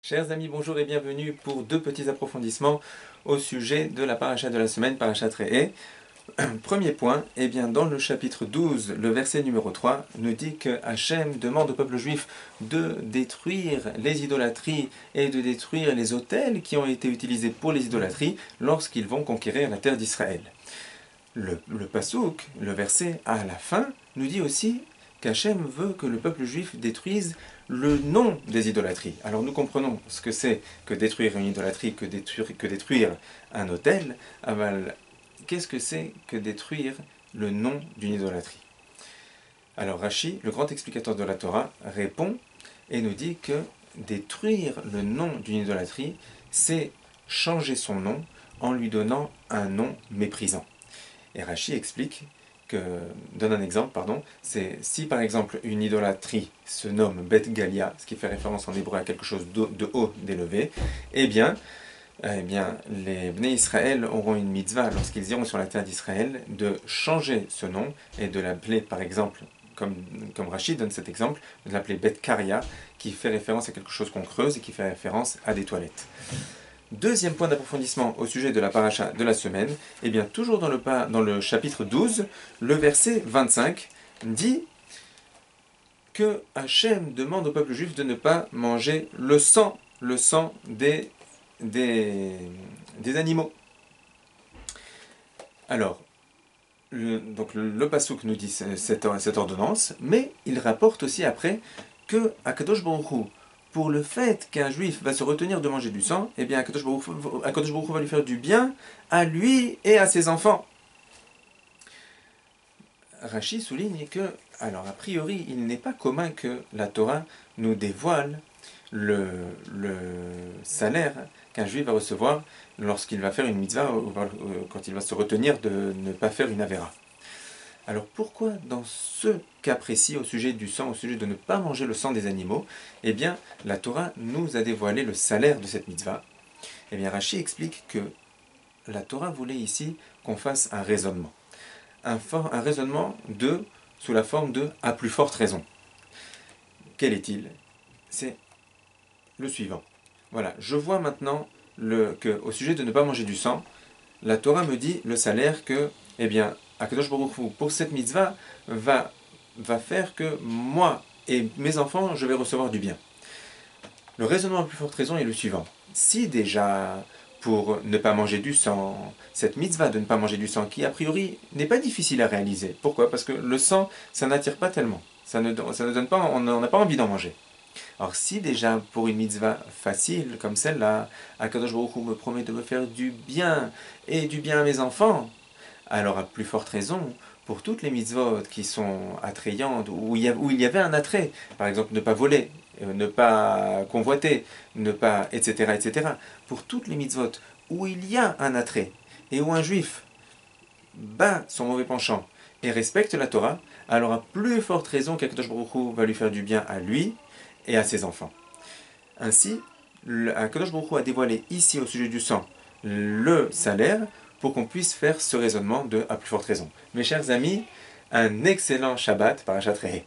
Chers amis, bonjour et bienvenue pour deux petits approfondissements au sujet de la paracha de la semaine, paracha Re'eh. Premier point, eh bien dans le chapitre 12, le verset numéro 3 nous dit que Hachem demande au peuple juif de détruire les idolâtries et de détruire les autels qui ont été utilisés pour les idolâtries lorsqu'ils vont conquérir la terre d'Israël. Le pasouk, le verset à la fin, nous dit aussi qu'Hachem veut que le peuple juif détruise le nom des idolâtries. Alors nous comprenons ce que c'est que détruire une idolâtrie, que détruire un autel. Qu'est-ce que c'est que détruire le nom d'une idolâtrie? Alors Rashi, le grand explicateur de la Torah, répond et nous dit que détruire le nom d'une idolâtrie, c'est changer son nom en lui donnant un nom méprisant. Et Rashi donne un exemple, c'est si par exemple une idolâtrie se nomme Bet Galia, ce qui fait référence en hébreu à quelque chose de haut, d'élevé, eh bien les Bnei Israël auront une mitzvah lorsqu'ils iront sur la terre d'Israël de changer ce nom et de l'appeler par exemple, comme Rashi donne cet exemple, de l'appeler Bet Karia, qui fait référence à quelque chose qu'on creuse et qui fait référence à des toilettes. Deuxième point d'approfondissement au sujet de la paracha de la semaine, et bien toujours dans le chapitre 12, le verset 25 dit que Hachem demande au peuple juif de ne pas manger le sang des animaux. Alors, le pasouk nous dit cette ordonnance, mais il rapporte aussi après que Akadosh Baruch Hu, pour le fait qu'un juif va se retenir de manger du sang, eh bien Akadosh Baruch Hu va lui faire du bien à lui et à ses enfants. Rashi souligne que, alors a priori, il n'est pas commun que la Torah nous dévoile le salaire qu'un juif va recevoir lorsqu'il va faire une mitzvah ou quand il va se retenir de ne pas faire une avéra. Alors pourquoi dans ce cas précis au sujet du sang, au sujet de ne pas manger le sang des animaux, eh bien la Torah nous a dévoilé le salaire de cette mitzvah? Eh bien Rashi explique que la Torah voulait ici qu'on fasse un raisonnement. Un raisonnement sous la forme de « à plus forte raison ». Quel est-il? C'est le suivant. Voilà, je vois maintenant qu'au sujet de ne pas manger du sang, la Torah me dit le salaire que, eh bien, Akadosh Baruch Hu, pour cette mitzvah, va faire que moi et mes enfants, je vais recevoir du bien. Le raisonnement à plus forte raison est le suivant. Si déjà, pour ne pas manger du sang, cette mitzvah de ne pas manger du sang, qui a priori n'est pas difficile à réaliser. Pourquoi? Parce que le sang, ça n'attire pas tellement. Ça ne donne pas, on n'a pas envie d'en manger. Alors si déjà pour une mitzvah facile comme celle-là, Akadosh Baruch Hu me promet de me faire du bien et du bien à mes enfants, alors à plus forte raison, pour toutes les mitzvot qui sont attrayantes, où il y avait un attrait, par exemple ne pas voler, ne pas convoiter, etc., pour toutes les mitzvot où il y a un attrait, et où un juif bat son mauvais penchant et respecte la Torah, alors à plus forte raison qu'Akadosh Baruch Hu va lui faire du bien à lui et à ses enfants. Ainsi, Akadosh Baruch Hu a dévoilé ici au sujet du sang le salaire pour qu'on puisse faire ce raisonnement de à plus forte raison. Mes chers amis, un excellent Shabbat, parashat Re'eh.